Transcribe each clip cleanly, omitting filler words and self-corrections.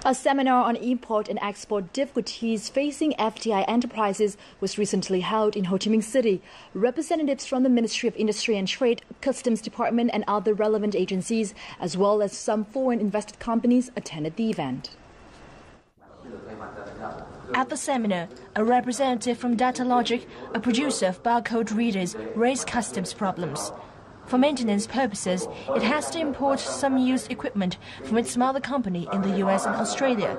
A seminar on import and export difficulties facing FDI enterprises was recently held in Ho Chi Minh City. Representatives from the Ministry of Industry and Trade, Customs Department and other relevant agencies, as well as some foreign invested companies, attended the event. At the seminar, a representative from DataLogic, a producer of barcode readers, raised customs problems. For maintenance purposes, it has to import some used equipment from its mother company in the US and Australia.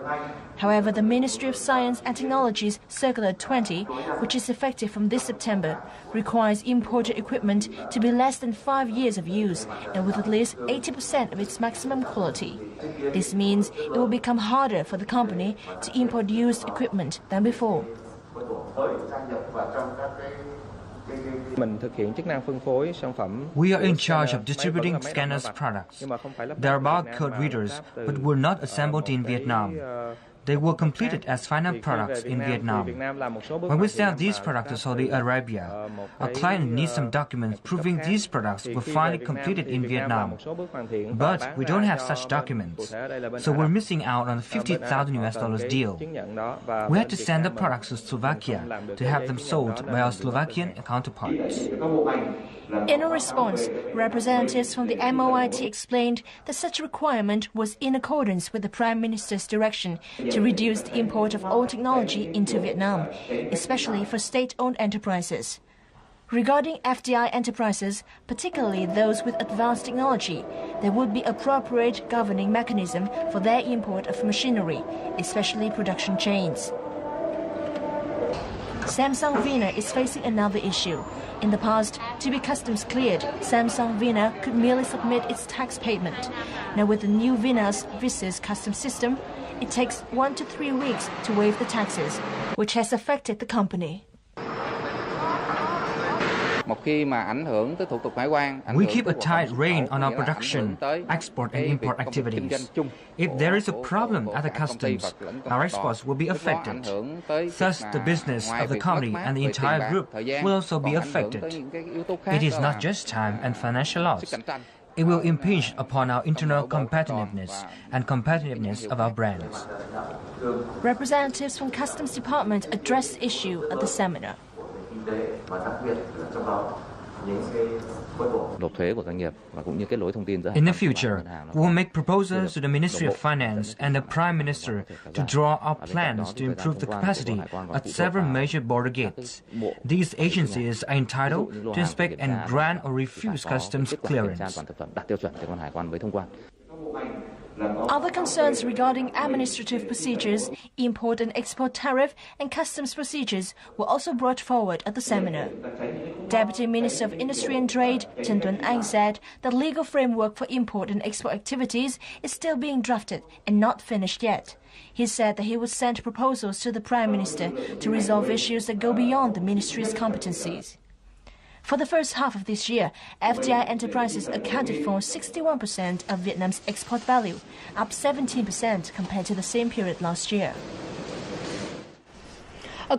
However, the Ministry of Science and Technology's Circular 20, which is effective from this September, requires imported equipment to be less than 5 years of use and with at least 80% of its maximum quality. This means it will become harder for the company to import used equipment than before. We are in charge of distributing scanners products. They are barcode readers, but were not assembled in Vietnam. They were completed as final products in Vietnam. When we sell these products to Saudi Arabia, a client needs some documents proving these products were finally completed in Vietnam. But we don't have such documents, so we're missing out on a $50,000 deal. We had to send the products to Slovakia to have them sold by our Slovakian counterparts. In a response, representatives from the MoIT explained that such a requirement was in accordance with the Prime Minister's direction to reduce the import of old technology into Vietnam, especially for state-owned enterprises. Regarding FDI enterprises, particularly those with advanced technology, there would be appropriate governing mechanism for their import of machinery, especially production chains. Samsung Vina is facing another issue. In the past, to be customs cleared, Samsung Vina could merely submit its tax payment. Now with the new Vina's VISIS customs system, it takes 1 to 3 weeks to waive the taxes, which has affected the company. We keep a tight rein on our production, export and import activities. If there is a problem at the customs, our exports will be affected. Thus, the business of the company and the entire group will also be affected. It is not just time and financial loss. It will impinge upon our internal competitiveness and competitiveness of our brands. Representatives from Customs Department addressed the issue at the seminar. In the future, we will make proposals to the Ministry of Finance and the Prime Minister to draw up plans to improve the capacity at several major border gates. These agencies are entitled to inspect and grant or refuse customs clearance. Other concerns regarding administrative procedures, import and export tariff and customs procedures were also brought forward at the seminar. Deputy Minister of Industry and Trade, Chen Tuấn-Anh, said the legal framework for import and export activities is still being drafted and not finished yet. He said that he would send proposals to the Prime Minister to resolve issues that go beyond the ministry's competencies. For the first half of this year, FDI enterprises accounted for 61% of Vietnam's export value, up 17% compared to the same period last year.